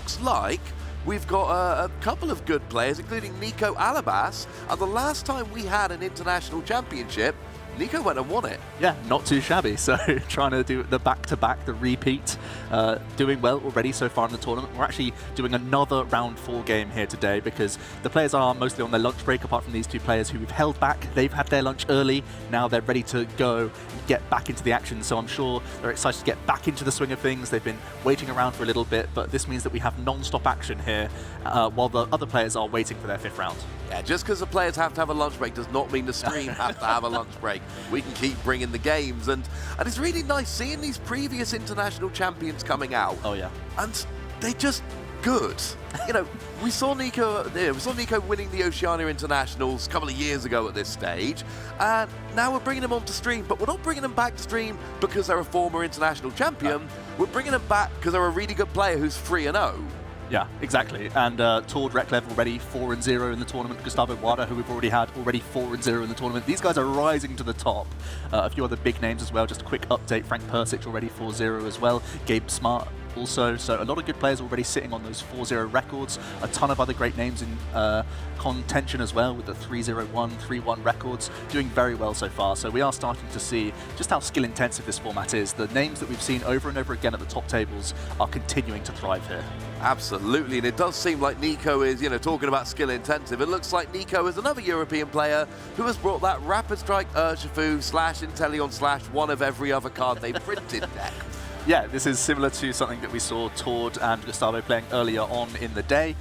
looks like we've got a couple of good players, including Nico Alabas. And the last time we had an international championship, Nico went and won it. Yeah, not too shabby. So trying to do the back-to-back, the repeat, doing well already so far in the tournament. We're actually doing another round 4 game here today because the players are mostly on their lunch break, apart from these two players who we've held back. They've had their lunch early. Now they're ready to go and get back into the action. So I'm sure they're excited to get back into the swing of things. They've been waiting around for a little bit, but this means that we have non-stop action here while the other players are waiting for their 5th round. Yeah, just because the players have to have a lunch break does not mean the stream has to have a lunch break. We can keep bringing the games, and it's really nice seeing these previous international champions coming out. Oh yeah, and they just good. You know, we saw Nico winning the Oceania Internationals a couple of years ago at this stage, and now we're bringing them onto stream. But we're not bringing them back to stream because they're a former international champion. We're bringing them back because they're a really good player who's 3-0. Yeah, exactly. And Tord Reklev already 4-0 in the tournament. Gustavo Wada, who we've already had, already 4-0 in the tournament. These guys are rising to the top. A few other big names as well. Just a quick update. Frank Persic already 4-0 as well. Gabe Smart also. So a lot of good players already sitting on those 4-0 records. A ton of other great names in contention as well with the 3-0-1, 3-1 records. Doing very well so far. So we are starting to see just how skill intensive this format is. The names that we've seen over and over again at the top tables are continuing to thrive here. Absolutely, and it does seem like Nico is, talking about skill intensive. It looks like Nico is another European player who has brought that Rapid Strike Urshifu / Inteleon / one of every other card they printed deck. Yeah, this is similar to something that we saw Tord and Gustavo playing earlier on in the day.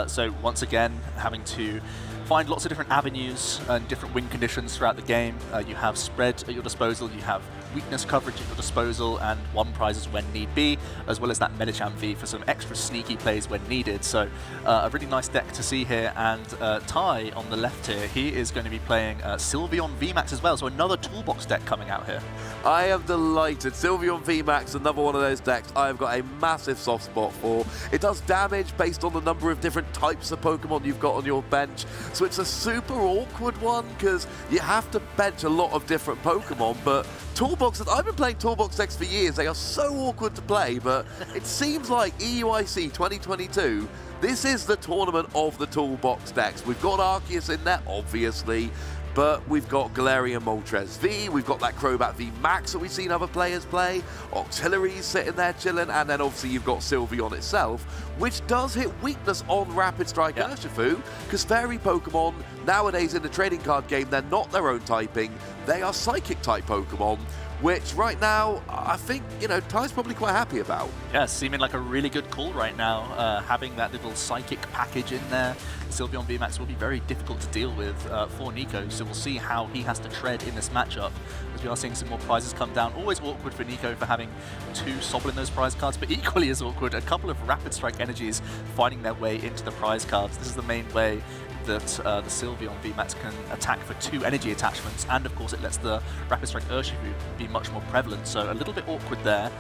So once again, having to find lots of different avenues and different win conditions throughout the game. You have spread at your disposal, you have weakness coverage at your disposal, and 1 prizes when need be, as well as that Medicham V for some extra sneaky plays when needed. So a really nice deck to see here, and Ty on the left here, he is going to be playing Sylveon VMAX as well, so another toolbox deck coming out here. I am delighted. Sylveon VMAX, another one of those decks I've got a massive soft spot for. It does damage based on the number of different types of Pokemon you've got on your bench, so it's a super awkward one because you have to bench a lot of different Pokemon, but Toolbox, I've been playing Toolbox decks for years. They are so awkward to play, but it seems like EUIC 2022, this is the tournament of the Toolbox decks. We've got Arceus in there, obviously, but we've got Galarian Moltres V, we've got that Crobat V Max that we've seen other players play, Auxiliaries sitting there chilling, and then obviously you've got Sylveon itself, which does hit weakness on Rapid Strike Urshifu, because Fairy Pokemon, nowadays in the trading card game, they're not their own typing, they are Psychic type Pokemon, which right now, I think, Ty's probably quite happy about. Yeah, seeming like a really good call right now, having that little Psychic package in there. Sylveon VMAX will be very difficult to deal with for Nico, so we'll see how he has to tread in this matchup, as we are seeing some more prizes come down. Always awkward for Nico for having 2 Sobble in those prize cards, but equally as awkward, a couple of Rapid Strike Energies finding their way into the prize cards. This is the main way that the Sylveon VMAX can attack for 2 energy attachments, and of course it lets the Rapid Strike Urshifu be much more prevalent, so a little bit awkward there.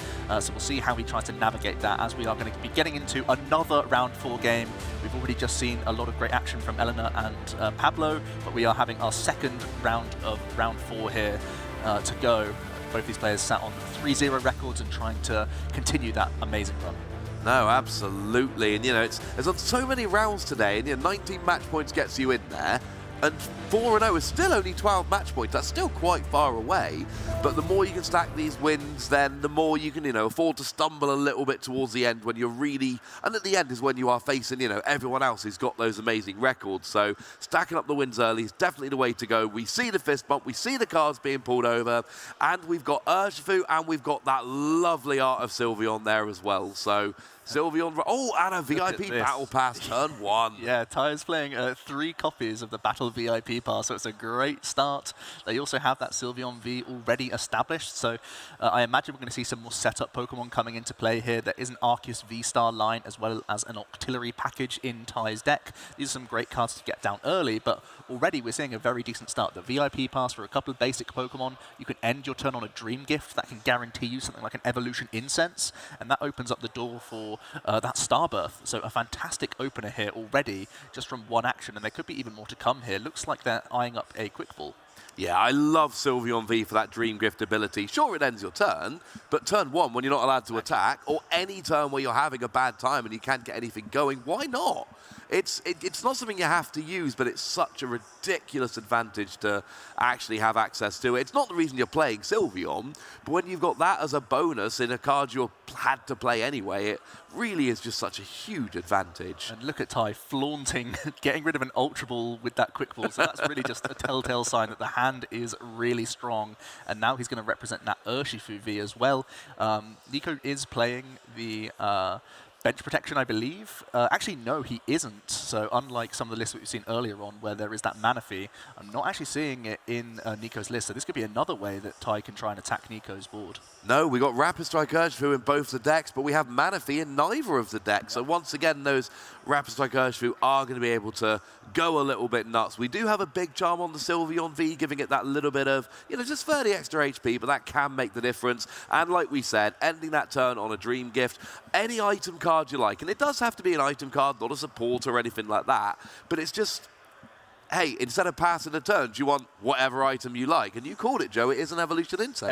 So we'll see how he tries to navigate that as we are going to be getting into another round 4 game. We've already just seen a lot of great action from Eleanor and Pablo, but we are having our second round of round 4 here to go. Both these players sat on 3-0 records and trying to continue that amazing run. No, absolutely, and there's on so many rounds today, and 19 match points gets you in there, and 4-0 is still only 12 match points. That's still quite far away, but the more you can stack these wins, then the more you can, afford to stumble a little bit towards the end when you're really, and at the end is when you are facing, everyone else who's got those amazing records. So stacking up the wins early is definitely the way to go. We see the fist bump, we see the cards being pulled over, and we've got Urshifu, and we've got that lovely art of Sylveon there as well. So Sylveon, and a VIP Battle Pass, turn 1. Yeah, Ty is playing 3 copies of the Battle VIP Pass, so it's a great start. They also have that Sylveon V already established, so I imagine we're going to see some more setup Pokemon coming into play here. There is an Arceus V-Star line as well as an Octillery package in Ty's deck. These are some great cards to get down early, but already we're seeing a very decent start. The VIP Pass for a couple of basic Pokemon. You can end your turn on a Dream Gift that can guarantee you something like an Evolution Incense, and that opens up the door for that Starbirth. So a fantastic opener here already, just from 1 action, and there could be even more to come here. Looks like they're eyeing up a Quick Ball. Yeah, I love Sylveon V for that Dream Gift ability. Sure, it ends your turn, but turn 1 when you're not allowed to attack, or any turn where you're having a bad time and you can't get anything going, why not? It's not something you have to use, but it's such a ridiculous advantage to actually have access to it. It's not the reason you're playing Sylveon, but when you've got that as a bonus in a card you had to play anyway, it really is just such a huge advantage. And look at Ty flaunting, getting rid of an Ultra Ball with that Quick Ball. So that's really just a telltale sign that the hand is really strong. And now he's going to represent that Urshifu V as well. Nico is playing the bench protection, I believe. Actually, no, he isn't. So unlike some of the lists that we've seen earlier on where there is that Manaphy, I'm not actually seeing it in Nico's list. So this could be another way that Ty can try and attack Nico's board. No, we got Rapid Strike Urshifu in both the decks, but we have Manaphy in neither of the decks. So once again, those Rapid Strike Urshifu are going to be able to go a little bit nuts. We do have a big charm on the Sylveon V, giving it that little bit of, just 30 extra HP, but that can make the difference. And like we said, ending that turn on a Dream Gift, any item card you like. And it does have to be an item card, not a support or anything like that. But it's just, hey, instead of passing the turns, you want whatever item you like. And you called it, Joe. It is an Evolution Incense.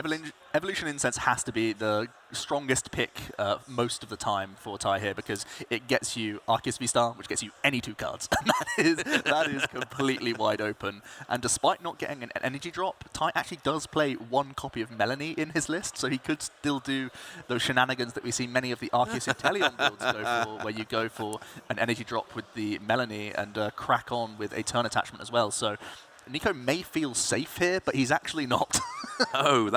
Evolution Incense has to be the strongest pick most of the time for Ty here, because it gets you Arceus V-Star, which gets you any 2 cards. And that is completely wide open. And despite not getting an energy drop, Ty actually does play 1 copy of Melanie in his list, so he could still do those shenanigans that we see many of the Arceus Inteleon builds go for, where you go for an energy drop with the Melanie and crack on with a turn attachment as well. So Nico may feel safe here, but he's actually not. Oh,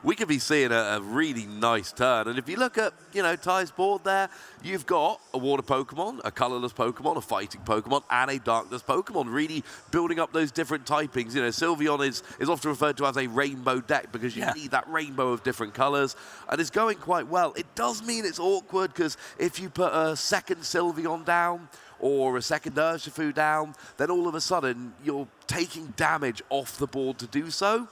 we could be seeing a really nice turn. And if you look at, Ty's board there, you've got a water Pokemon, a colorless Pokemon, a fighting Pokemon, and a darkness Pokemon, really building up those different typings. Sylveon is often referred to as a rainbow deck because you need that rainbow of different colors, and it's going quite well. It does mean it's awkward because if you put a second Sylveon down, or a second Urshifu down, then all of a sudden you're taking damage off the board to do so.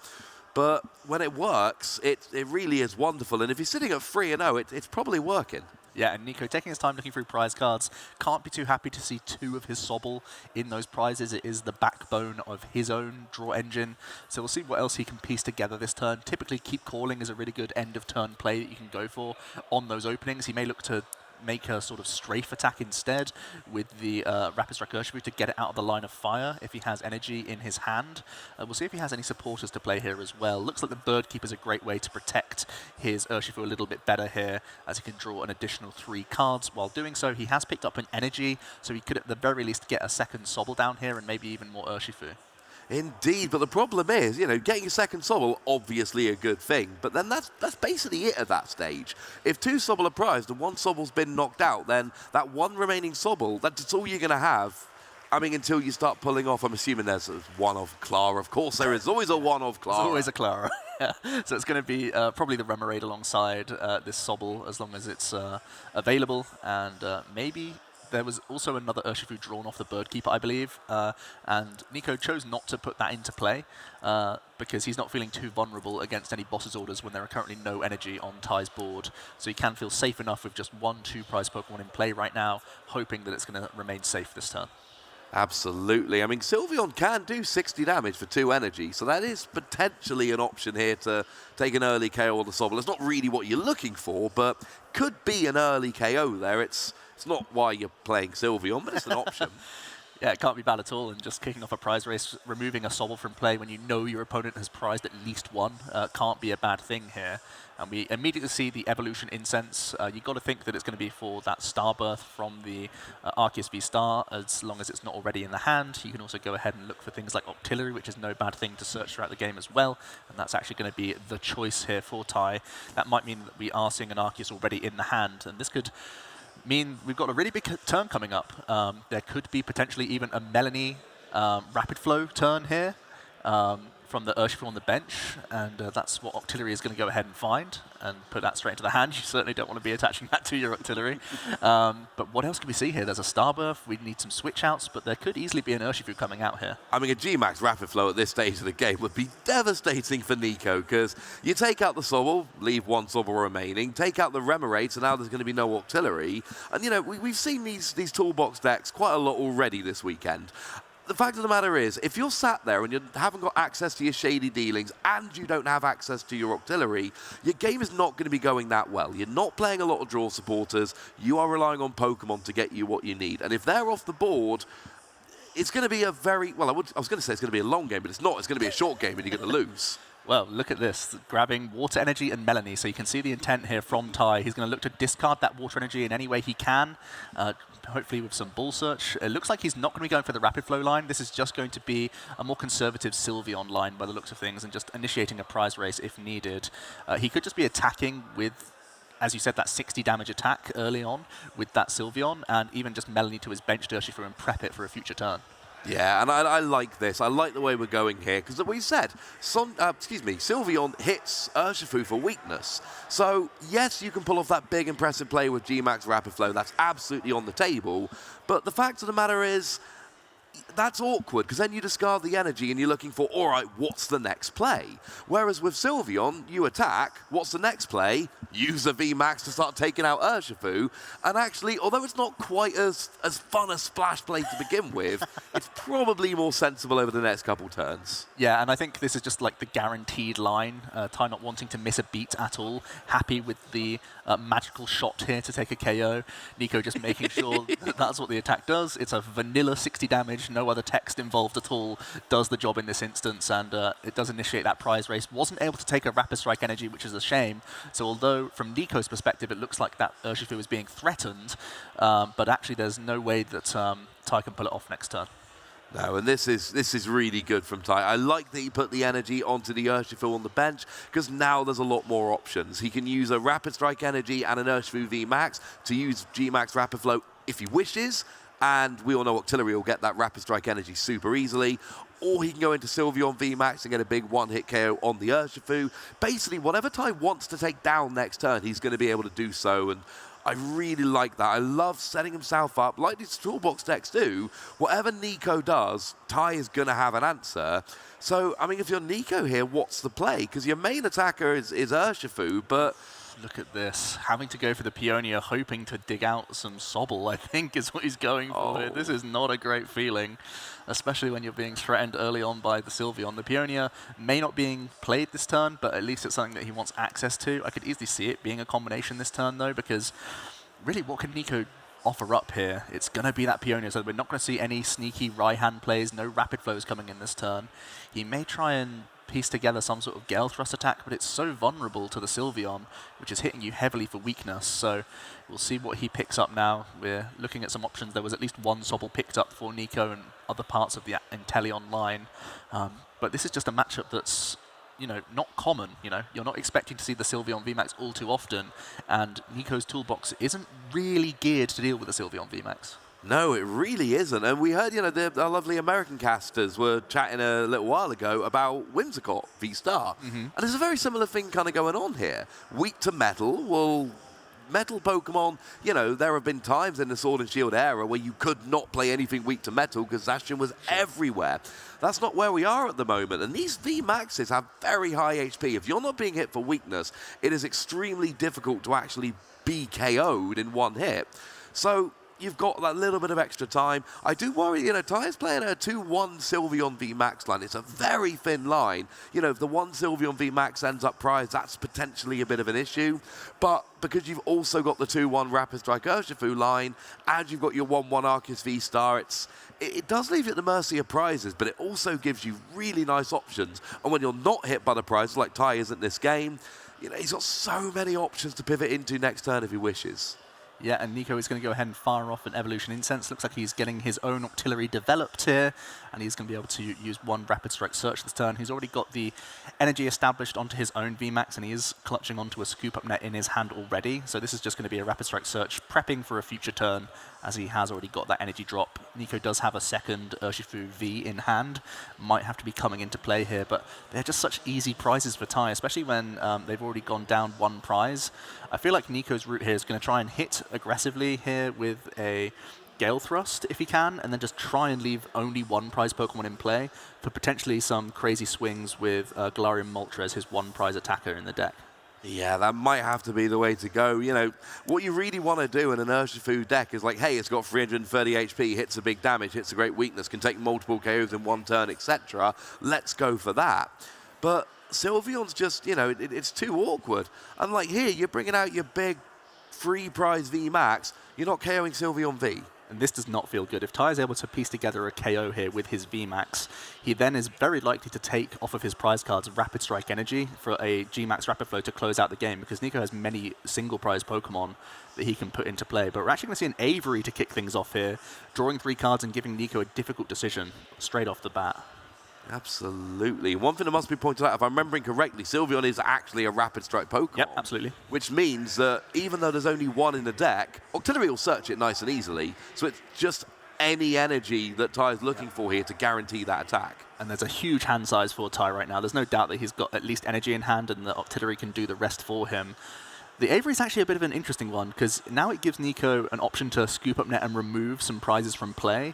But when it works, it really is wonderful. And if you're sitting at 3-0, it's probably working. Yeah, and Nico taking his time looking through prize cards. Can't be too happy to see 2 of his Sobble in those prizes. It is the backbone of his own draw engine. So we'll see what else he can piece together this turn. Typically, Keep Calling is a really good end of turn play that you can go for on those openings. He may look to make a sort of strafe attack instead with the Rapid Strike Urshifu to get it out of the line of fire if he has energy in his hand. We'll see if he has any supporters to play here as well. Looks like the Bird Keeper is a great way to protect his Urshifu a little bit better here, as he can draw an additional 3 cards. While doing so, he has picked up an energy, so he could at the very least get a second Sobble down here and maybe even more Urshifu. Indeed, but the problem is, getting a second Sobble, obviously a good thing, but then that's basically it at that stage. If 2 Sobble are prized and 1 Sobble's been knocked out, then that 1 remaining Sobble, that's all you're going to have. I mean, until you start pulling off, I'm assuming there's one of Clara. Of course, there is always a one of Clara. There's always a Clara. Yeah. So it's going to be probably the Remoraid alongside this Sobble, as long as it's available, and maybe there was also another Urshifu drawn off the Bird Keeper, I believe, and Nico chose not to put that into play because he's not feeling too vulnerable against any boss's orders when there are currently no energy on Ty's board. So he can feel safe enough with just 1 2-prize Pokemon in play right now, hoping that it's going to remain safe this turn. Absolutely. I mean, Sylveon can do 60 damage for 2 energy, so that is potentially an option here to take an early KO on the Sobble. It's not really what you're looking for, but could be an early KO there. It's not why you're playing Sylveon, but it's an option. Yeah, it can't be bad at all, and just kicking off a prize race, removing a Sobble from play when you know your opponent has prized at least 1 can't be a bad thing here. And we immediately see the Evolution Incense. You've got to think that it's going to be for that Starbirth from the Arceus V-Star, as long as it's not already in the hand. You can also go ahead and look for things like Octillery, which is no bad thing to search throughout the game as well, and that's actually going to be the choice here for Ty. That might mean that we are seeing an Arceus already in the hand, and this could mean we've got a really big turn coming up. There could be potentially even a Melanie Rapid Flow turn here from the Urshifu on the bench, and that's what Octillery is going to go ahead and find and put that straight into the hand. You certainly don't want to be attaching that to your Octillery. But what else can we see here? There's a Starbirth, we need some switch outs, but there could easily be an Urshifu coming out here. I mean, a G-Max Rapid Flow at this stage of the game would be devastating for Nico, because you take out the Sobble, leave 1 Sobble remaining, take out the Remoraid, so now there's going to be no Octillery. And, we've seen these toolbox decks quite a lot already this weekend. the fact of the matter is, if you're sat there and you haven't got access to your shady dealings and you don't have access to your auxiliary, your game is not going to be going that well. You're not playing a lot of draw supporters. You are relying on Pokemon to get you what you need. And if they're off the board, it's going to be a very, well, I was going to say it's going to be a long game, but it's not. It's going to be a short game and you're going to lose. Well, look at this, grabbing Water Energy and Melanie. So you can see the intent here from Ty. He's going to look to discard that Water Energy in any way he can, hopefully with some Ball Search. It looks like he's not going to be going for the Rapid Flow line. This is just going to be a more conservative Sylveon line by the looks of things and just initiating a prize race if needed. He could just be attacking with, as you said, that 60 damage attack early on with that Sylveon, and even just Melanie to his bench Urshifu and prep it for a future turn. Yeah, and I like this. I like the way we're going here, because we said, Sylveon hits Urshifu for weakness. So, yes, you can pull off that big, impressive play with G-Max Rapid Flow. That's absolutely on the table. But the fact of the matter is, that's awkward, because then you discard the energy and you're looking for, all right, what's the next play? Whereas with Sylveon, you attack, what's the next play? Use a VMAX to start taking out Urshifu. And actually, although it's not quite as fun a splash play to begin with, it's probably more sensible over the next couple turns. Yeah, and I think this is just like the guaranteed line. Ty not wanting to miss a beat at all. Happy with the magical shot here to take a KO. Nico just making sure that that's what the attack does. It's a vanilla 60 damage, no other text involved at all, does the job in this instance, and it does initiate that prize race. Wasn't able to take a Rapid Strike energy, which is a shame. So although from Nico's perspective it looks like that Urshifu is being threatened, but actually there's no way that Ty can pull it off next turn. No, and this is really good from Ty. I like that he put the energy onto the Urshifu on the bench, because now there's a lot more options. He can use a Rapid Strike energy and an Urshifu VMAX to use G-Max Rapid Flow if he wishes, and we all know Octillery will get that Rapid Strike energy super easily, or he can go into Sylveon VMAX and get a big one-hit KO on the Urshifu. Basically, whatever Ty wants to take down next turn, he's going to be able to do so, and I really like that. I love setting himself up, like these toolbox decks do. Whatever Nico does, Ty is going to have an answer. So, I mean, if you're Nico here, what's the play? Because your main attacker is Urshifu, but look at this, having to go for the Peonia, hoping to dig out some Sobble, I think is what he's going for here. This is not a great feeling, especially when you're being threatened early on by the Sylveon. The Peonia may not being played this turn, but at least it's something that he wants access to. I could easily see it being a combination this turn, though, because really, what can Nico offer up here? It's going to be that Peonia, so we're not going to see any sneaky right-hand plays, no Rapid Flows coming in this turn. He may try and piece together some sort of Gale Thrust attack, but it's so vulnerable to the Sylveon, which is hitting you heavily for weakness. So we'll see what he picks up now. We're looking at some options. There was at least one Sobble picked up for Nico and other parts of the Inteleon line. But this is just a matchup that's, you know, not common. You know, you're not expecting to see the Sylveon VMAX all too often, and Nico's toolbox isn't really geared to deal with the Sylveon VMAX. no, it really isn't. And we heard, you know, our lovely American casters were chatting a little while ago about Whimsicott V-Star. And there's a very similar thing kind of going on here. Weak to metal, well, metal Pokemon, you know, there have been times in the Sword and Shield era where you could not play anything weak to metal because Zacian was everywhere. That's not where we are at the moment. And these V-Maxes have very high HP. If you're not being hit for weakness, it is extremely difficult to actually be KO'd in one hit. So you've got that little bit of extra time. I do worry, you know, Ty's playing a 2-1 Sylveon VMAX line. It's a very thin line. You know, if the one Sylveon VMAX ends up prize, that's potentially a bit of an issue. But because you've also got the 2-1 Rapid Strike Urshifu line, and you've got your 1-1 Arceus V-Star, it does leave you at the mercy of prizes, but it also gives you really nice options. And when you're not hit by the prizes, like Ty isn't this game, you know, he's got so many options to pivot into next turn if he wishes. Yeah, and Nico is going to go ahead and fire off an Evolution Incense. Looks like he's getting his own Octillery developed here, and he's going to be able to use one Rapid Strike Search this turn. He's already got the energy established onto his own VMAX, and he is clutching onto a Scoop Up Net in his hand already. So this is just going to be a Rapid Strike Search, prepping for a future turn, as he has already got that energy drop. Nico does have a second Urshifu V in hand. Might have to be coming into play here, but they're just such easy prizes for Ty, especially when they've already gone down one prize. I feel like Nico's route here is going to try and hit aggressively here with a Gale Thrust if he can, and then just try and leave only one prize Pokemon in play for potentially some crazy swings with Galarian Moltres, his one prize attacker in the deck. Yeah, that might have to be the way to go. You know, what you really want to do in an Urshifu deck is like, hey, it's got 330 HP, hits a big damage, hits a great weakness, can take multiple KOs in one turn, etc. Let's go for that. But Sylveon's just, you know, it's too awkward. Unlike here, you're bringing out your big free prize VMAX, you're not KOing Sylveon V. And this does not feel good. If Tai is able to piece together a KO here with his VMAX, he then is very likely to take off of his prize cards Rapid Strike Energy for a Gmax Rapid Flow to close out the game, because Nico has many single prize Pokemon that he can put into play. But we're actually going to see an Avery to kick things off here, drawing 3 cards and giving Nico a difficult decision straight off the bat. Absolutely. One thing that must be pointed out, if I'm remembering correctly, Sylveon is actually a Rapid Strike Pokemon. Yep, absolutely. Which means that even though there's only one in the deck, Octillery will search it nice and easily, so it's just any energy that Tai is looking for here to guarantee that attack. And there's a huge hand size for Tai right now. There's no doubt that he's got at least energy in hand and that Octillery can do the rest for him. The Avery is actually a bit of an interesting one, because now it gives Nico an option to scoop up net and remove some prizes from play,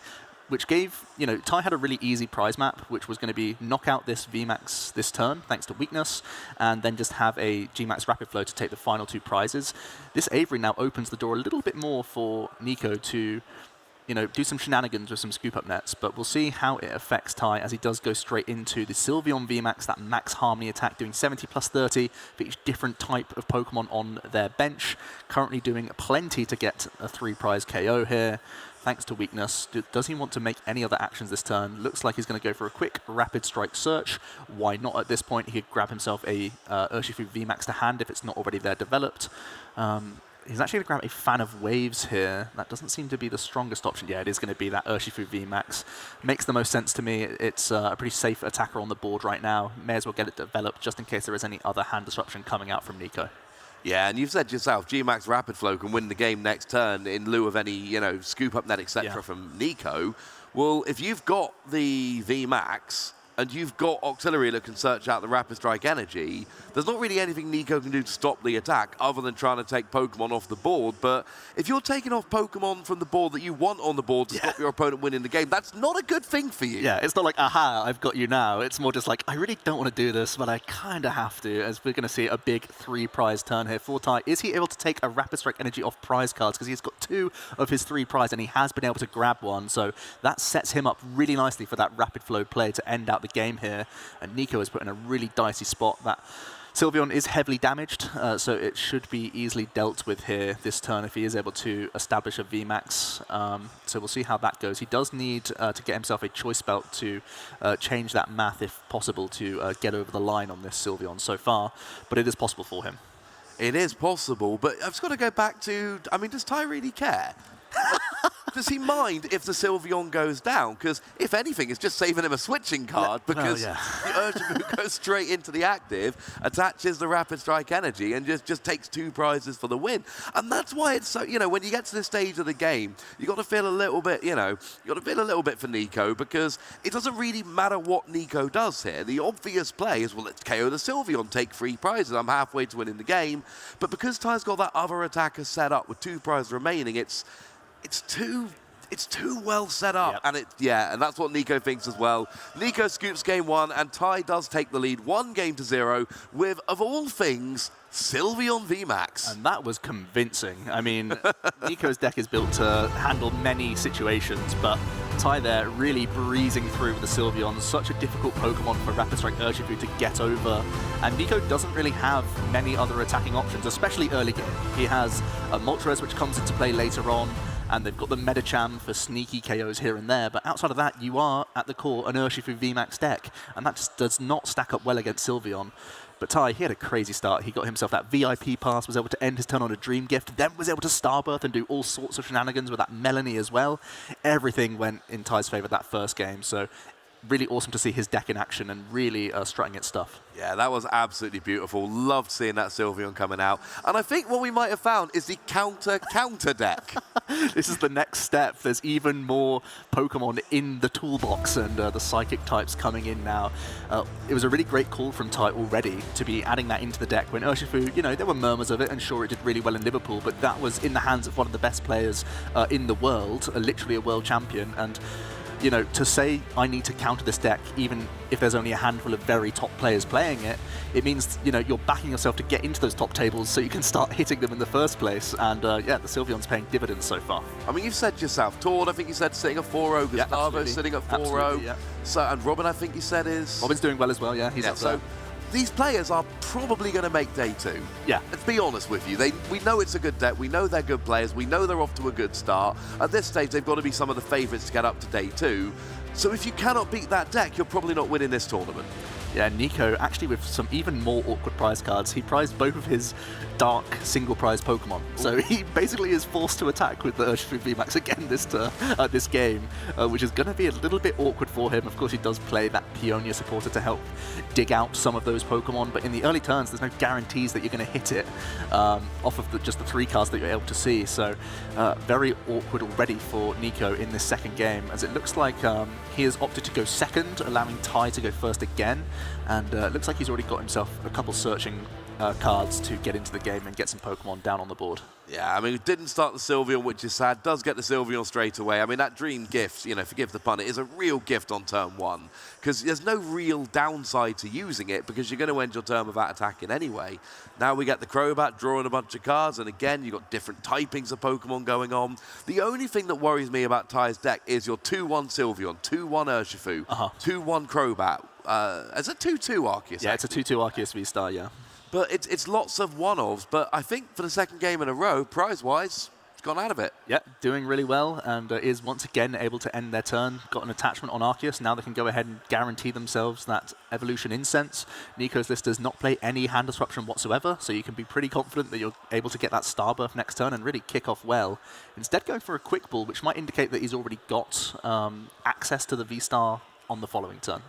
which gave, you know, Tai had a really easy prize map, which was going to be knock out this VMAX this turn, thanks to weakness, and then just have a Gmax Rapid Flow to take the final 2 prizes. This Avery now opens the door a little bit more for Nico to, you know, do some shenanigans with some scoop up nets, but we'll see how it affects Tai as he does go straight into the Sylveon VMAX, that max Harmony attack, doing 70 plus 30 for each different type of Pokemon on their bench. Currently doing plenty to get a 3 prize KO here. Thanks to weakness. Does he want to make any other actions this turn? Looks like he's going to go for a quick Rapid Strike Search. Why not at this point? He could grab himself a Urshifu VMAX to hand if it's not already there developed. He's actually going to grab a Fan of Waves here. That doesn't seem to be the strongest option. Yeah, it is going to be that Urshifu VMAX. Makes the most sense to me. It's a pretty safe attacker on the board right now. May as well get it developed just in case there is any other hand disruption coming out from Nico. Yeah, and you've said yourself, Gmax Rapid Flow can win the game next turn in lieu of any, you know, scoop up net, etc. from Nico. Well, if you've got the VMAX and you've got Octillery that can search out the Rapid Strike Energy, there's not really anything Nico can do to stop the attack other than trying to take Pokemon off the board. But if you're taking off Pokemon from the board that you want on the board to stop your opponent winning the game, that's not a good thing for you. Yeah, it's not like, aha, I've got you now. It's more just like, I really don't want to do this, but I kind of have to, as we're going to see a big 3 prize turn here for Tai. Is he able to take a Rapid Strike Energy off prize cards? Because he's got 2 of his 3 prize, and he has been able to grab one. So that sets him up really nicely for that Rapid Flow play to end out the game here. And Nico is put in a really dicey spot. That Sylveon is heavily damaged, so it should be easily dealt with here this turn if he is able to establish a VMAX. So we'll see how that goes. He does need to get himself a Choice Belt to change that math, if possible, to get over the line on this Sylveon so far, but it is possible for him. It is possible, but I've just got to go back to, I mean, does Tai really care? Does he mind if the Sylveon goes down? Because if anything, it's just saving him a switching card, because the Urshifu goes straight into the active, attaches the Rapid Strike Energy, and just takes 2 prizes for the win. And that's why it's so, you know, when you get to this stage of the game, you got to feel a little bit, you know, you got to feel a little bit for Nico, because it doesn't really matter what Nico does here. The obvious play is, well, let's KO the Sylveon, take 3 prizes. I'm halfway to winning the game. But because Ty's got that other attacker set up with 2 prizes remaining, it's too well set up, and and that's what Nico thinks as well. Nico scoops game 1, and Tai does take the lead 1-0 with, of all things, Sylveon VMAX. And that was convincing. I mean, Nico's deck is built to handle many situations, but Tai there really breezing through with the Sylveon. Such a difficult Pokemon for Rapid Strike Urshifu to get over. And Nico doesn't really have many other attacking options, especially early game. He has a Moltres, which comes into play later on, and they've got the Medicham for sneaky KOs here and there, but outside of that, you are, at the core, an Urshifu VMAX deck, and that just does not stack up well against Sylveon. But Tai, he had a crazy start. He got himself that VIP pass, was able to end his turn on a Dream Gift, then was able to Starbirth and do all sorts of shenanigans with that Melanie as well. Everything went in Tai's favor that first game, so really awesome to see his deck in action and really strutting its stuff. Yeah, that was absolutely beautiful. Loved seeing that Sylveon coming out. And I think what we might have found is the counter deck. This is the next step. There's even more Pokemon in the toolbox, and the Psychic types coming in now. It was a really great call from Tai already to be adding that into the deck when Urshifu, you know, there were murmurs of it, and sure, it did really well in Liverpool, but that was in the hands of one of the best players in the world, literally a world champion, and you know, to say I need to counter this deck, even if there's only a handful of very top players playing it, it means, you know, you're backing yourself to get into those top tables so you can start hitting them in the first place. And yeah, the Sylveon's paying dividends so far. I mean, you've said yourself, Tord, I think you said sitting at 4-0, Gustavo sitting at 4-0. Yeah. So, and Robin, I think you said is... Robin's doing well as well, yeah, he's up there. So these players are probably going to make day 2. Yeah. Let's be honest with you. We know it's a good deck. We know they're good players. We know they're off to a good start. At this stage, they've got to be some of the favourites to get up to day 2. So if you cannot beat that deck, you're probably not winning this tournament. Yeah, Nico, actually with some even more awkward prize cards, he prized both of his dark single prize Pokemon. So he basically is forced to attack with the Urshifu VMAX again this game, which is going to be a little bit awkward for him. Of course, he does play that Peonia supporter to help dig out some of those Pokemon, but in the early turns, there's no guarantees that you're going to hit it off of just the 3 cards that you're able to see. So very awkward already for Nico in this second game, as it looks like he has opted to go second, allowing Tai to go first again. And it looks like he's already got himself a couple searching cards to get into the game and get some Pokemon down on the board. Yeah, I mean, it didn't start the Sylveon, which is sad. Does get the Sylveon straight away. I mean, that Dream Gift, you know, forgive the pun, it is a real gift on turn 1. Because there's no real downside to using it, because you're going to end your turn without attacking anyway. Now we get the Crobat drawing a bunch of cards, and again, you've got different typings of Pokemon going on. The only thing that worries me about Ty's deck is your 2-1 Sylveon, 2-1 Urshifu, 2-1 Crobat. It's a 2-2 Arceus. Yeah, it's a 2-2 Arceus V-Star, yeah. But it's lots of one-offs. But I think for the second game in a row, prize-wise, it's gone out of it. Yeah, doing really well, and is once again able to end their turn. Got an attachment on Arceus. Now they can go ahead and guarantee themselves that Evolution Incense. Nico's list does not play any hand disruption whatsoever, so you can be pretty confident that you're able to get that Starburst next turn and really kick off well. Instead going for a Quick Ball, which might indicate that he's already got access to the V-Star on the following turn.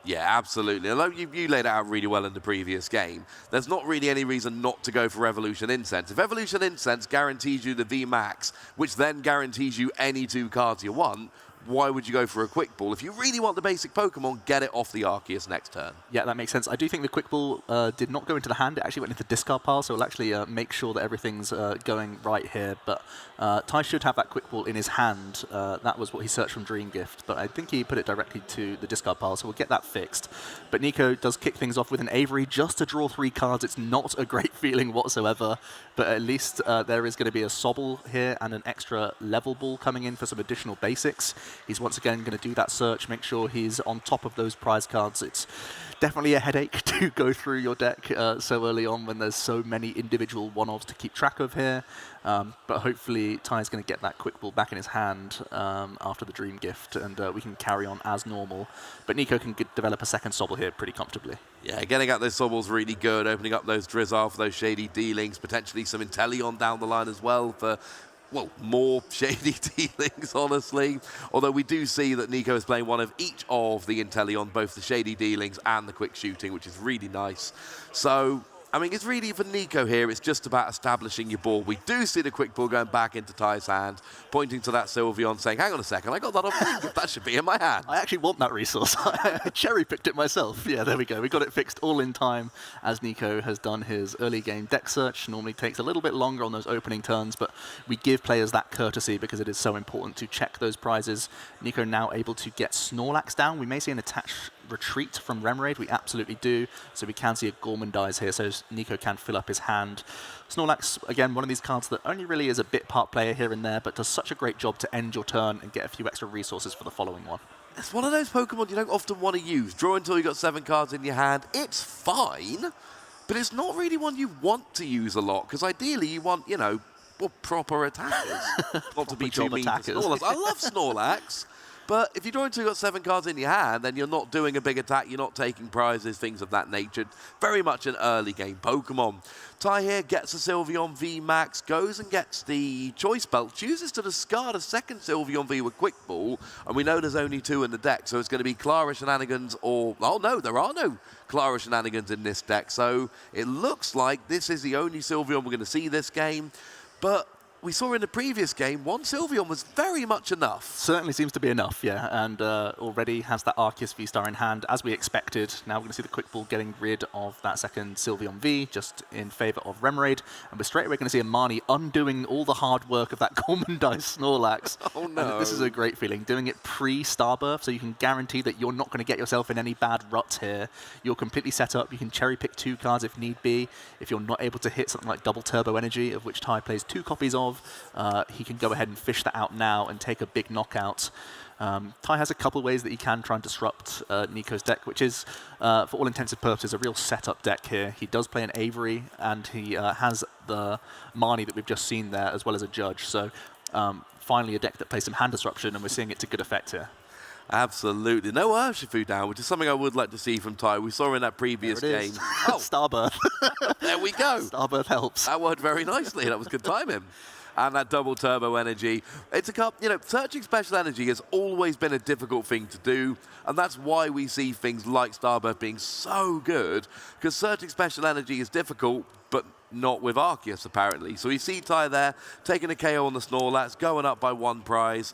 Yeah, absolutely. Although you laid it out really well in the previous game, there's not really any reason not to go for Evolution Incense. If Evolution Incense guarantees you the VMAX, which then guarantees you any 2 cards you want, why would you go for a Quick Ball? If you really want the basic Pokemon, get it off the Arceus next turn. Yeah, that makes sense. I do think the Quick Ball did not go into the hand. It actually went into the discard pile, so it'll actually make sure that everything's going right here. But Tai should have that Quick Ball in his hand. That was what he searched from Dream Gift, but I think he put it directly to the discard pile, so we'll get that fixed. But Nico does kick things off with an Avery just to draw 3 cards. It's not a great feeling whatsoever, but at least there is going to be a Sobble here and an extra Level Ball coming in for some additional basics. He's once again going to do that search, make sure he's on top of those prize cards. It's definitely a headache to go through your deck so early on when there's so many individual one-offs to keep track of here. But hopefully Ty's going to get that Quick Ball back in his hand after the Dream Gift, and we can carry on as normal. But Nico can develop a second Sobble here pretty comfortably. Yeah, getting out those Sobbles really good, opening up those Drizzle for those Shady Dealings, potentially some Inteleon down the line as well for... well, more Shady Dealings, honestly. Although we do see that Nico is playing one of each of the Inteleon, both the Shady Dealings and the Quick Shooting, which is really nice. So, I mean, it's really, for Nico here, it's just about establishing your board. We do see the Quick Ball going back into Ty's hand, pointing to that Sylveon, saying, hang on a second, I got that off. That should be in my hand. I actually want that resource. I cherry-picked it myself. Yeah, there we go. We got it fixed all in time as Nico has done his early game deck search. Normally takes a little bit longer on those opening turns, but we give players that courtesy because it is so important to check those prizes. Nico now able to get Snorlax down. We may see an attached retreat from Remoraid. We absolutely do. So we can see a Gourmandize here, so Nico can fill up his hand. Snorlax, again, one of these cards that only really is a bit part player here and there, but does such a great job to end your turn and get a few extra resources for the following one. It's one of those Pokemon you don't often want to use. Draw until you've got 7 cards in your hand. It's fine, but it's not really one you want to use a lot, because ideally you want, you know, well, proper attackers. Not to be too mean to Snorlax. I love Snorlax. But if you draw until you've got 7 cards in your hand, then you're not doing a big attack, you're not taking prizes, things of that nature. Very much an early game Pokemon. Ty here gets a Sylveon V Max, goes and gets the Choice Belt, chooses to discard a second Sylveon V with Quick Ball, and we know there's only 2 in the deck, so it's going to be Clara Shenanigans or... oh no, there are no Clara Shenanigans in this deck, so it looks like this is the only Sylveon we're going to see this game. But we saw in the previous game, one Sylveon was very much enough. Certainly seems to be enough, yeah, and already has that Arceus V-Star in hand, as we expected. Now we're going to see the Quick Ball getting rid of that second Sylveon V, just in favour of Remoraid, and we're straight away going to see a Marnie undoing all the hard work of that Gormandise Snorlax. Oh no. And this is a great feeling, doing it pre-Starbirth, so you can guarantee that you're not going to get yourself in any bad ruts here. You're completely set up, you can cherry pick 2 cards if need be. If you're not able to hit something like Double Turbo Energy, of which Ty plays 2 copies of, he can go ahead and fish that out now and take a big knockout. Ty has a couple of ways that he can try and disrupt Nico's deck, which is, for all intents and purposes, a real setup deck here. He does play an Avery, and he has the Marnie that we've just seen there, as well as a Judge. So finally a deck that plays some hand disruption, and we're seeing it to good effect here. Absolutely. No Urshifu down, which is something I would like to see from Ty. We saw in that previous game. Oh, Starbirth. There we go. Starbirth helps. That worked very nicely. That was good timing. And that Double Turbo Energy. It's a cup, you know, searching special energy has always been a difficult thing to do, and that's why we see things like Starbirth being so good, because searching special energy is difficult, but not with Arceus, apparently. So we see Ty there, taking a KO on the Snorlax, going up by 1 prize,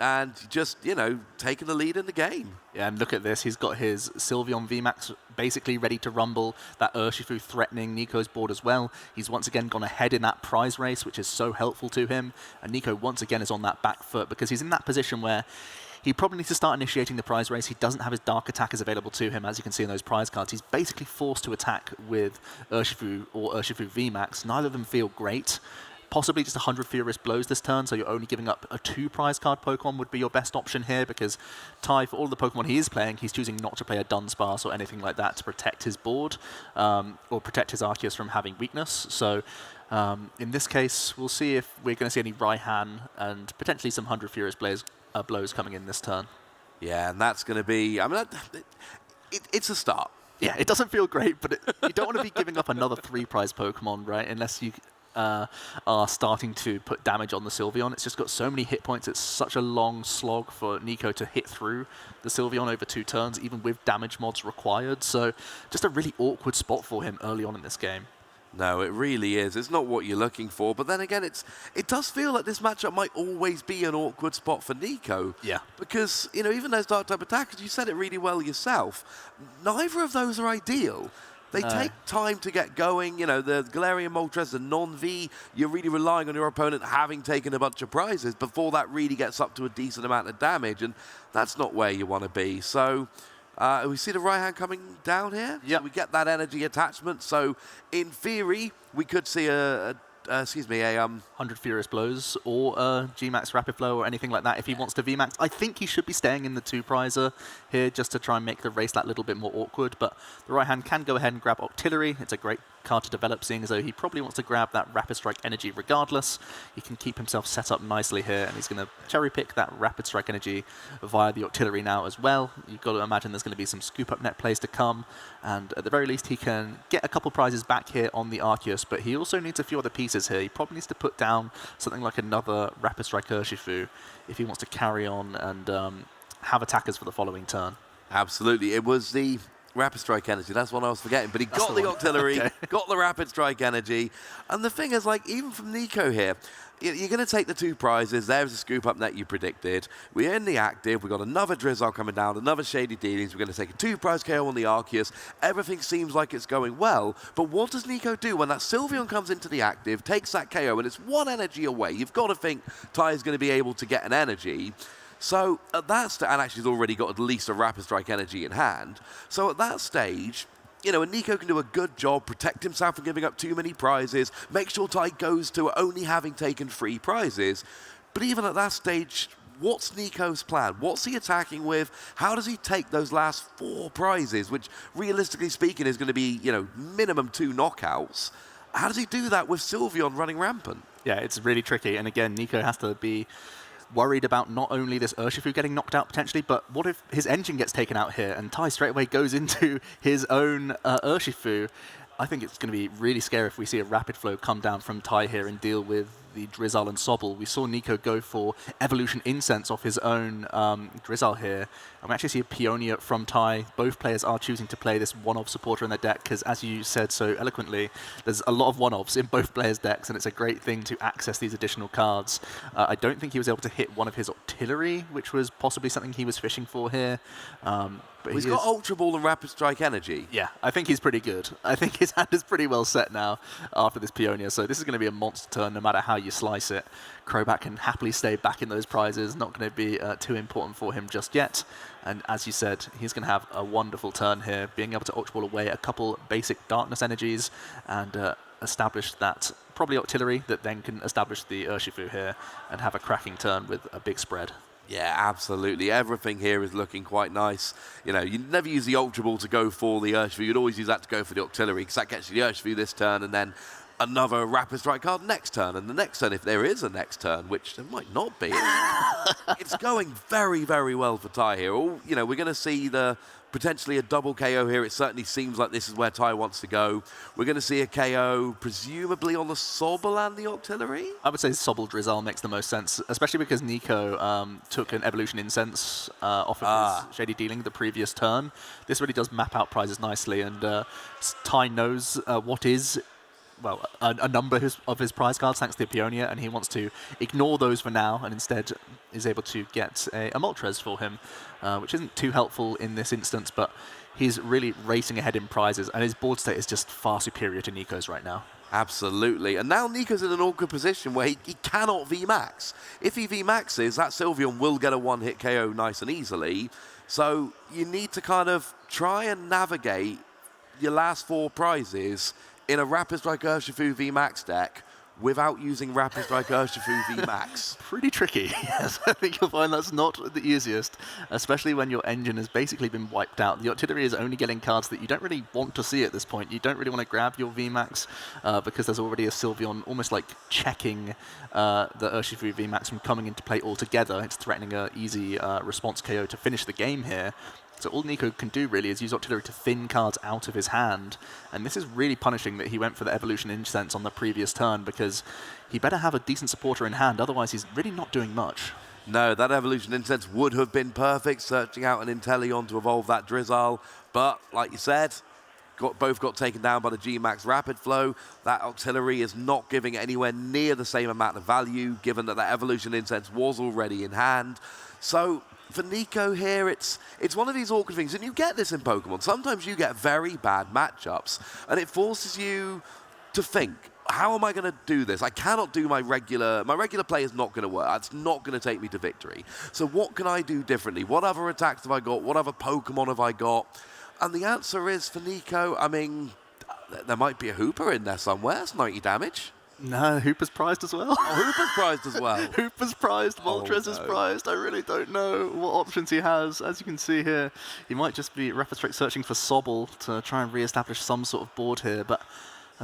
and just, you know, taking the lead in the game. Yeah, and look at this. He's got his Sylveon VMAX basically ready to rumble. That Urshifu threatening Nico's board as well. He's once again gone ahead in that prize race, which is so helpful to him. And Nico once again is on that back foot because he's in that position where he probably needs to start initiating the prize race. He doesn't have his Dark Attackers available to him, as you can see in those prize cards. He's basically forced to attack with Urshifu or Urshifu VMAX. Neither of them feel great. Possibly just 100 Furious Blows this turn, so you're only giving up a 2 prize card Pokemon would be your best option here, because Ty, for all the Pokemon he is playing, he's choosing not to play a Dunsparce or anything like that to protect his board, or protect his Arceus from having weakness. So in this case, we'll see if we're going to see any Raihan and potentially some 100 Furious blows coming in this turn. Yeah, and that's going to be, I mean, it's a start. Yeah, it doesn't feel great, but you don't want to be giving up another 3 prize Pokemon, right? Unless you are starting to put damage on the Sylveon. It's just got so many hit points. It's such a long slog for Nico to hit through the Sylveon over 2 turns, even with damage mods required. So just a really awkward spot for him early on in this game. No, it really is. It's not what you're looking for. But then again, it does feel like this matchup might always be an awkward spot for Nico. Yeah. Because, you know, even those Dark-type attackers, you said it really well yourself, neither of those are ideal. They take time to get going. You know, the Galarian Moltres, the non-V, you're really relying on your opponent having taken a bunch of prizes before that really gets up to a decent amount of damage, and that's not where you want to be. So we see the Raihan coming down here. Yeah. So we get that energy attachment. So in theory, we could see a 100 Furious Blows or G-Max Rapid Flow or anything like that if he wants to VMAX. I think he should be staying in the 2-prizer here just to try and make the race that little bit more awkward, but the right hand can go ahead and grab Octillery. It's a great card to develop, seeing as though he probably wants to grab that Rapid Strike Energy regardless. He can keep himself set up nicely here, and he's going to cherry pick that Rapid Strike Energy via the Octillery now as well. You've got to imagine there's going to be some scoop up net plays to come, and at the very least he can get a couple prizes back here on the Arceus, but he also needs a few other pieces here. He probably needs to put down something like another Rapid Strike Urshifu if he wants to carry on and have attackers for the following turn. Absolutely. It was the Rapid Strike Energy, that's one I was forgetting, but he got the Octillery, okay. Got the Rapid Strike Energy, and the thing is, like, even from Nico here, you're going to take the 2 prizes. There's a scoop up net you predicted. We're in the active. We've got another Drizzle coming down, another Shady Dealings. We're going to take a 2 prize KO on the Arceus. Everything seems like it's going well, but what does Nico do when that Sylveon comes into the active, takes that KO, and it's 1 energy away? You've got to think Ty is going to be able to get an energy. So at that stage, and actually he's already got at least a Rapid Strike Energy in hand. So at that stage, you know, and Nico can do a good job, protect himself from giving up too many prizes, make sure Ty goes to only having taken 3 prizes. But even at that stage, what's Nico's plan? What's he attacking with? How does he take those last 4 prizes, which realistically speaking is going to be, you know, minimum 2 knockouts? How does he do that with Sylveon running rampant? Yeah, it's really tricky. And again, Nico has to be worried about not only this Urshifu getting knocked out potentially, but what if his engine gets taken out here and Ty straight away goes into his own Urshifu? I think it's going to be really scary if we see a Rapid Flow come down from Ty here and deal with the Drizzle and Sobble. We saw Nico go for Evolution Incense off his own Drizzle here. And we actually see a Peonia from Tai. Both players are choosing to play this one-off supporter in their deck because, as you said so eloquently, there's a lot of one-offs in both players' decks, and it's a great thing to access these additional cards. I don't think he was able to hit one of his artillery, which was possibly something he was fishing for here. But he's got Ultra Ball and Rapid Strike Energy. Yeah, I think he's pretty good. I think his hand is pretty well set now after this Peonia, so this is going to be a monster turn no matter how you slice it. Crobat can happily stay back in those prizes, not going to be too important for him just yet. And as you said, he's going to have a wonderful turn here, being able to Ultra Ball away a couple basic Darkness energies and establish that probably artillery that then can establish the Urshifu here and have a cracking turn with a big spread. Yeah, absolutely. Everything here is looking quite nice. You know, you never use the Ultra Ball to go for the Urshifu. You'd always use that to go for the Octillery, because that gets you the Urshifu this turn, and then another Rapid Strike card next turn. And the next turn, if there is a next turn, which there might not be, it's going very, very well for Tai here. You know, we're going to see potentially a double KO here. It certainly seems like this is where Tai wants to go. We're going to see a KO, presumably on the Sobble and the Octillery? I would say Sobble Drizzle makes the most sense, especially because Nico took an Evolution Incense off of his Shady Dealing the previous turn. This really does map out prizes nicely, and Tai knows what is a number of his prize cards thanks to the Peonia, and he wants to ignore those for now and instead is able to get a Moltres for him, which isn't too helpful in this instance, but he's really racing ahead in prizes, and his board state is just far superior to Nico's right now. Absolutely. And now Nico's in an awkward position where he cannot VMAX. If he VMAXes, that Sylveon will get a one-hit KO nice and easily. So you need to kind of try and navigate your last 4 prizes in a Rapid Strike Urshifu VMAX deck without using Rapid Strike Urshifu VMAX. Pretty tricky, yes. I think you'll find that's not the easiest, especially when your engine has basically been wiped out. The Artillery is only getting cards that you don't really want to see at this point. You don't really want to grab your VMAX because there's already a Sylveon almost like checking the Urshifu VMAX from coming into play altogether. It's threatening an easy response KO to finish the game here. So all Nico can do really is use Artillery to thin cards out of his hand. And this is really punishing that he went for the Evolution Incense on the previous turn, because he better have a decent supporter in hand, otherwise he's really not doing much. No, that Evolution Incense would have been perfect, searching out an Inteleon to evolve that Drizzle. But, like you said, both got taken down by the G-Max Rapid Flow. That Artillery is not giving anywhere near the same amount of value, given that Evolution Incense was already in hand. So for Nico here, it's one of these awkward things, and you get this in Pokemon. Sometimes you get very bad matchups, and it forces you to think, how am I going to do this? I cannot do my regular play is not going to work. It's not going to take me to victory. So what can I do differently? What other attacks have I got? What other Pokemon have I got? And the answer is, for Nico, I mean, there might be a Hooper in there somewhere. It's 90 damage. No, Hooper's prized as well. Oh, Hooper's prized as well. Hooper's prized, Moltres is prized. I really don't know what options he has. As you can see here, he might just be Rapid Strike searching for Sobble to try and re-establish some sort of board here, but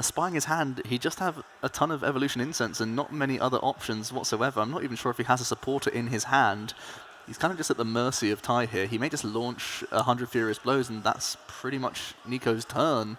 spying his hand, he just have a ton of Evolution Incense and not many other options whatsoever. I'm not even sure if he has a supporter in his hand. He's kind of just at the mercy of Tai here. He may just launch 100 Furious Blows, and that's pretty much Nico's turn.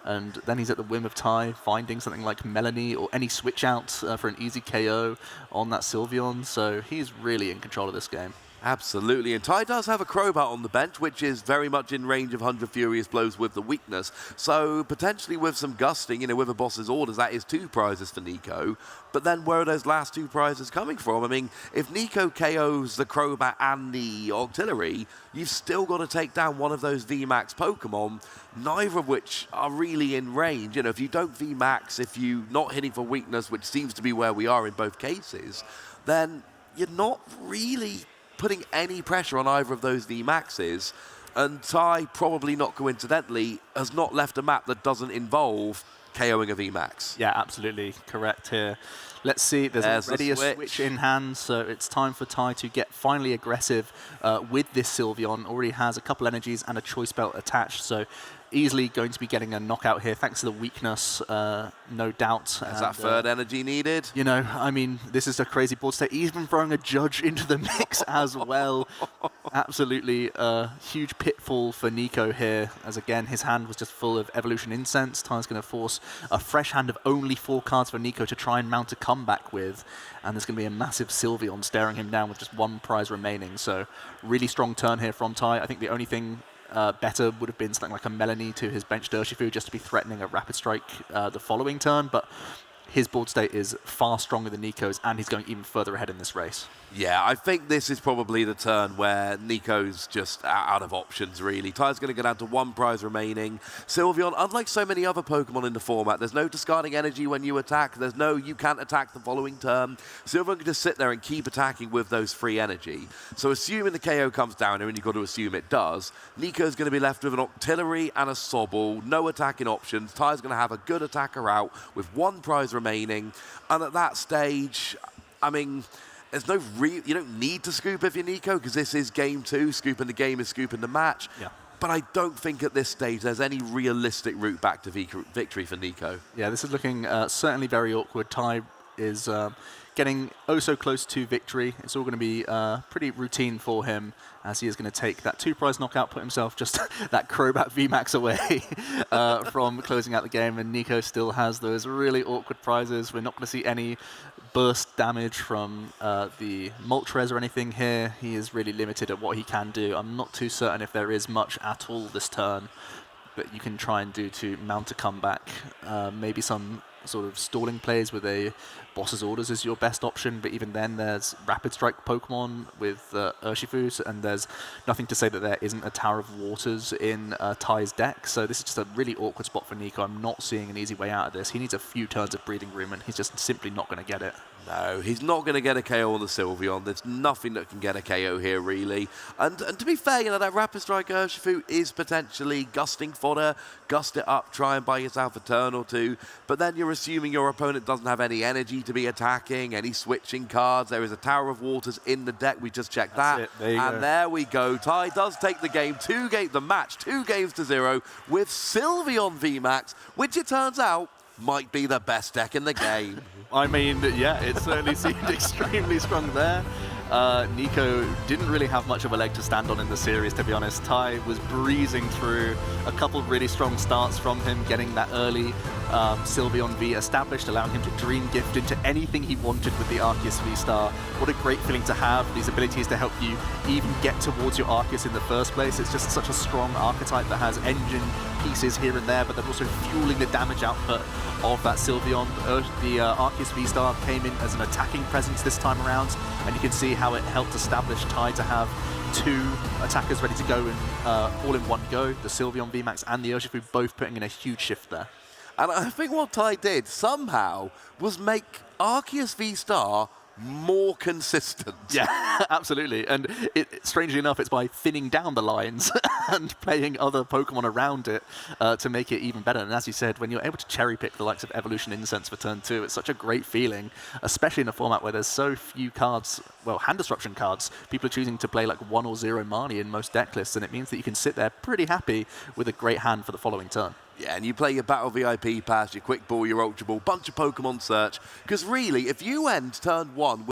And then he's at the whim of Tai, finding something like Melanie or any switch out for an easy KO on that Sylveon. So he's really in control of this game. Absolutely, and Tai does have a Crobat on the bench, which is very much in range of 100 Furious Blows with the weakness. So potentially with some gusting, you know, with a boss's orders, that is 2 prizes for Nico. But then where are those last 2 prizes coming from? I mean, if Nico KOs the Crobat and the Artillery, you've still got to take down one of those VMAX Pokemon, neither of which are really in range. You know, if you don't VMAX, if you're not hitting for weakness, which seems to be where we are in both cases, then you're not really putting any pressure on either of those VMAXs, and Tai, probably not coincidentally, has not left a map that doesn't involve KOing a VMAX. Yeah, absolutely correct here. Let's see, there's already a switch in hand, so it's time for Tai to get finally aggressive with this Sylveon. Already has a couple energies and a Choice Belt attached, so easily going to be getting a knockout here, thanks to the weakness, no doubt. Is that third energy needed? You know, I mean, this is a crazy board state. He's even throwing a Judge into the mix as well. Absolutely a huge pitfall for Nico here, as again, his hand was just full of Evolution Incense. Ty's going to force a fresh hand of only 4 cards for Nico to try and mount a comeback with, and there's going to be a massive Sylveon staring him down with just 1 prize remaining. So really strong turn here from Ty. I think the only thing better would have been something like a Melanie to his benched Urshifu just to be threatening a Rapid Strike the following turn, but his board state is far stronger than Nico's, and he's going even further ahead in this race. Yeah, I think this is probably the turn where Nico's just out of options, really. Ty's going to go down to 1 prize remaining. Sylveon, unlike so many other Pokemon in the format, there's no discarding energy when you attack. There's no you can't attack the following turn. Sylveon can just sit there and keep attacking with those free energy. So assuming the KO comes down here, and you've got to assume it does, Nico's going to be left with an Octillery and a Sobble, no attacking options. Ty's going to have a good attacker out with 1 prize remaining. And at that stage, I mean, there's no you don't need to scoop if you're Nico, because this is game 2. Scooping the game is scooping the match. Yeah. But I don't think at this stage there's any realistic route back to victory for Nico. Yeah, this is looking certainly very awkward. Ty is getting oh so close to victory. It's all going to be pretty routine for him, as he is going to take that 2 prize knockout, put himself just that Crobat VMAX away from closing out the game, and Nico still has those really awkward prizes. We're not going to see any burst damage from the Moltres or anything here. He is really limited at what he can do. I'm not too certain if there is much at all this turn that you can try and do to mount a comeback. Maybe some sort of stalling plays with a Boss's Orders is your best option, but even then there's Rapid Strike Pokemon with Urshifu, and there's nothing to say that there isn't a Tower of Waters in Ty's deck, so this is just a really awkward spot for Nico. I'm not seeing an easy way out of this. He needs a few turns of breathing room, and he's just simply not going to get it. No, he's not going to get a KO on the Sylveon. There's nothing that can get a KO here, really. And to be fair, you know, that Rapid Strike Urshifu is potentially gusting fodder. Gust it up, try and buy yourself a turn or 2. But then you're assuming your opponent doesn't have any energy to be attacking, any switching cards. There is a Tower of Waters in the deck. We just checked that. And there we go. Ty does take the game, the match, 2 games to 0 with Sylveon VMAX, which it turns out might be the best deck in the game. I mean, yeah, it certainly seemed extremely strong there. Nico didn't really have much of a leg to stand on in the series, to be honest. Ty was breezing through a couple really strong starts from him, getting that early Sylveon V established, allowing him to dream gift into anything he wanted with the Arceus V-Star. What a great feeling to have, these abilities to help you even get towards your Arceus in the first place. It's just such a strong archetype that has engine pieces here and there, but they're also fueling the damage output of that Sylveon. The Arceus V-Star came in as an attacking presence this time around, and you can see how it helped establish Ty to have 2 attackers ready to go in, all in one go. The Sylveon VMAX and the Urshifu both putting in a huge shift there. And I think what Ty did somehow was make Arceus V-Star more consistent. Yeah, absolutely. And strangely enough, it's by thinning down the lines and playing other Pokemon around it to make it even better. And as you said, when you're able to cherry pick the likes of Evolution Incense for turn 2, it's such a great feeling, especially in a format where there's so few cards, well, hand disruption cards. People are choosing to play like 1 or 0 Marnie in most deck lists, and it means that you can sit there pretty happy with a great hand for the following turn. Yeah, and you play your Battle VIP Pass, your Quick Ball, your Ultra Ball, bunch of Pokemon search, because really, if you end turn 1